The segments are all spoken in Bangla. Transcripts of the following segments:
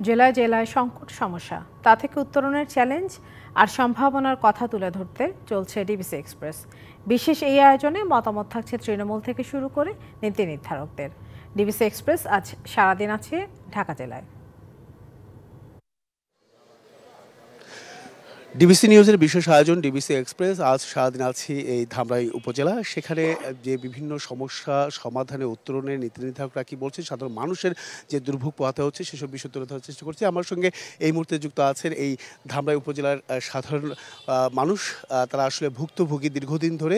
জেলায় জেলায় সংকট সমস্যা, তা থেকে উত্তরণের চ্যালেঞ্জ আর সম্ভাবনার কথা তুলে ধরতে চলছে ডিবিসি এক্সপ্রেস। বিশেষ এই আয়োজনে মতামত থাকছে তৃণমূল থেকে শুরু করে নীতি নির্ধারকদের। ডিবিসি এক্সপ্রেস আজ সারাদিন আছে ঢাকা জেলায়। ডিবিসি নিউজের বিশেষ আয়োজন ডিবিসি এক্সপ্রেস আজ সারাদিন আছি এই ধামরাই উপজেলা। সেখানে যে বিভিন্ন সমস্যা সমাধানে উত্তরণের নীতি নির্ধারকরা কী বলছে, সাধারণ মানুষের যে দুর্ভোগ পোহাতে হচ্ছে সেসব বিষয় তুলে ধরার চেষ্টা করছি। আমার সঙ্গে এই মুহূর্তে যুক্ত আছেন এই ধামরাই উপজেলার সাধারণ মানুষ, তারা আসলে ভুক্তভোগী দীর্ঘদিন ধরে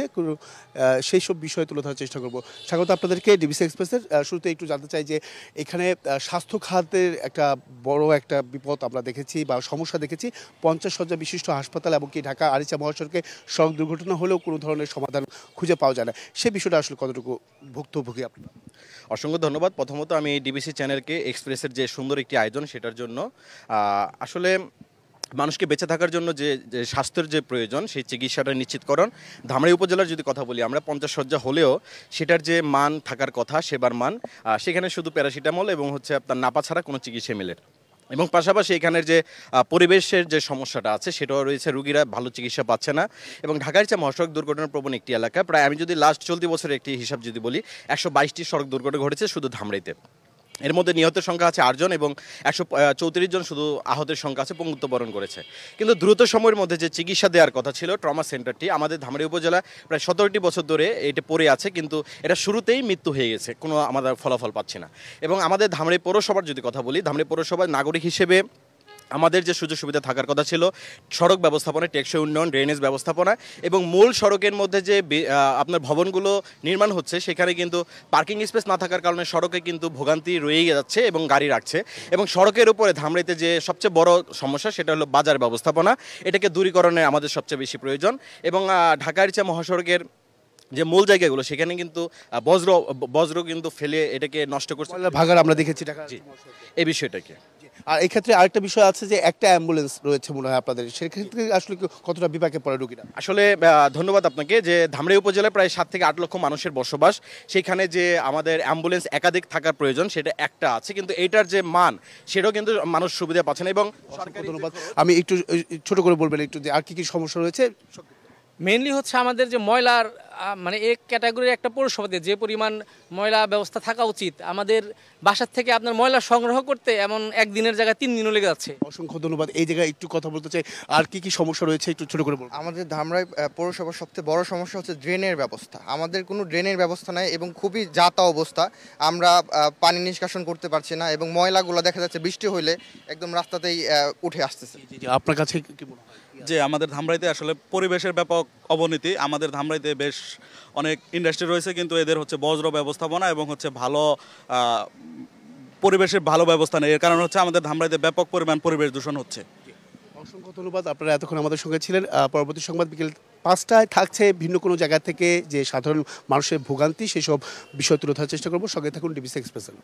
সেই সব বিষয় তুলে ধরার চেষ্টা করব। স্বাগত আপনাদেরকে ডিবিসি এক্সপ্রেসের। শুরুতে একটু জানতে চাই যে এখানে স্বাস্থ্য খাতের একটা বড় একটা বিপদ আমরা দেখেছি বা সমস্যা দেখেছি। 50 শয্যা বিশিষ্ট হাসপাতাল এবং কি ঢাকা আরিচা মহাসড়কে সড়ক দুর্ঘটনা হলেও কোনো ধরনের সমাধান খুঁজে পাওয়া যায় না। সেই বিষয়টা আসলে কতটুকু ভুক্তভোগী আপনারা? অসংখ্য ধন্যবাদ। প্রথমত আমি ডিবিসি চ্যানেলকে এক্সপ্রেসের যে সুন্দর একটি আয়োজন সেটার জন্য আসলে মানুষকে বেঁচে থাকার জন্য যে স্বাস্থ্যের যে প্রয়োজন সেই চিকিৎসাটা নিশ্চিতকরণ। ধামরাই উপজেলার যদি কথা বলি, আমরা 50 শয্যা হলেও সেটার যে মান থাকার কথা, সেবার মান, সেখানে শুধু প্যারাসিটামল এবং হচ্ছে আপনার নাপা ছাড়া কোনো চিকিৎসা মেলে। এবং পাশাপাশি এখানের যে পরিবেশের যে সমস্যাটা আছে সেটাও রয়েছে, রুগীরা ভালো চিকিৎসা পাচ্ছে না। এবং ঢাকার চেয়ে মহাসড়ক দুর্ঘটনার প্রবণ একটি এলাকা। প্রায় আমি যদি লাস্ট চলতি বছরের একটি হিসাব যদি বলি, 122টি সড়ক দুর্ঘটনা ঘটেছে শুধু ধামরাইতে। এর মধ্যে নিহতের সংখ্যা আছে 8 জন এবং 134 জন শুধু আহতের সংখ্যা আছে, পঙ্গুত্ব বরণ করেছে। কিন্তু দ্রুত সময়ের মধ্যে যে চিকিৎসা দেওয়ার কথা ছিল, ট্রমা সেন্টারটি আমাদের ধামরাই উপজেলা প্রায় 17টি বছর ধরে এটা পড়ে আছে, কিন্তু এটা শুরুতেই মৃত্যু হয়ে গেছে, কোনো আমাদের ফলাফল পাচ্ছি না। এবং আমাদের ধামরাই পৌরসভার যদি কথা বলি, ধামরাই পৌরসভার নাগরিক হিসেবে আমাদের যে সুযোগ সুবিধা থাকার কথা ছিল, সড়ক ব্যবস্থাপনা, টেকসই উন্নয়ন, ড্রেনেজ ব্যবস্থাপনা এবং মূল সড়কের মধ্যে যে আপনার ভবনগুলো নির্মাণ হচ্ছে সেখানে কিন্তু পার্কিং স্পেস না থাকার কারণে সড়কে কিন্তু ভোগান্তি রয়েই যাচ্ছে এবং গাড়ি রাখছে। এবং সড়কের উপরে ধামরাইতে যে সবচেয়ে বড় সমস্যা সেটা হলো বাজার ব্যবস্থাপনা, এটাকে দূরীকরণে আমাদের সবচেয়ে বেশি প্রয়োজন। এবং ঢাকা আরিচা মহাসড়কের যে মূল জায়গাগুলো সেখানে কিন্তু বজ্র কিন্তু ফেলে এটাকে নষ্ট করছে, ভাগার আমরা দেখেছি ঢাকা। এই বিষয়টাকে। আর এই ক্ষেত্রে আরেকটা বিষয় আছে যে একটা অ্যাম্বুলেন্স রয়েছে মনে হয় আপনাদের, সেক্ষেত্রে আসলে কতটা বিপাকে পড়ে রোগীরা? আসলে ধন্যবাদ আপনাকে। যে ধামরাই উপজেলায় প্রায় 7 থেকে 8 লক্ষ মানুষের বসবাস, সেখানে যে আমাদের অ্যাম্বুলেন্স একাধিক থাকার প্রয়োজন সেটা একটা আছে, কিন্তু এইটার যে মান সেটাও কিন্তু মানুষ সুবিধা পাচ্ছে না। এবং ধন্যবাদ। আমি একটু ছোট করে বলবেন একটু যে আর কি কি সমস্যা রয়েছে? মেইনলি হচ্ছে আমাদের যে ময়লার মানে এক ক্যাটাগরির একটা পৌরসভাতে যে পরিমাণ ময়লা ব্যবস্থা থাকা উচিত, আমাদের বাসার থেকে আপনার ময়লা সংগ্রহ করতে এমন একদিনের জায়গায় 3 দিনও লেগে যাচ্ছে। অসংখ্য ধন্যবাদ। এই জায়গায় একটু কথা বলতে চাই, আর কি কি সমস্যা রয়েছে একটু ছোট করে বলুন। আমাদের ধামরাই পৌরসভার সবচেয়ে বড় সমস্যা হচ্ছে ড্রেনের ব্যবস্থা। আমাদের কোনো ড্রেনের ব্যবস্থা নাই এবং খুবই যাতা অবস্থা। আমরা পানি নিষ্কাশন করতে পারছি না এবং ময়লাগুলো দেখা যাচ্ছে বৃষ্টি হলে একদম রাস্তাতেই উঠে আসতেছে। আপনার কাছে কি মনে হয়? যে আমাদের ধামরাইতে আসলে পরিবেশের ব্যাপক অবনতি। আমাদের ধামরাইতে বেশ অনেক ইন্ডাস্ট্রি রয়েছে, কিন্তু এদের হচ্ছে বজ্র ব্যবস্থাপনা এবং হচ্ছে ভালো পরিবেশের ভালো ব্যবস্থা নেই। এর কারণ হচ্ছে আমাদের ধামরাইতে ব্যাপক পরিমাণ পরিবেশ দূষণ হচ্ছে। অসংখ্য ধন্যবাদ, আপনারা এতক্ষণ আমাদের সঙ্গে ছিলেন। পরবর্তী সংবাদ বিকেল 5টায় থাকছে ভিন্ন কোনো জায়গা থেকে যে সাধারণ মানুষের ভোগান্তি সেসব বিষয় তুলে ধরার চেষ্টা করবো। সঙ্গে থাকুন ডিবিসি এক্সপ্রেসের।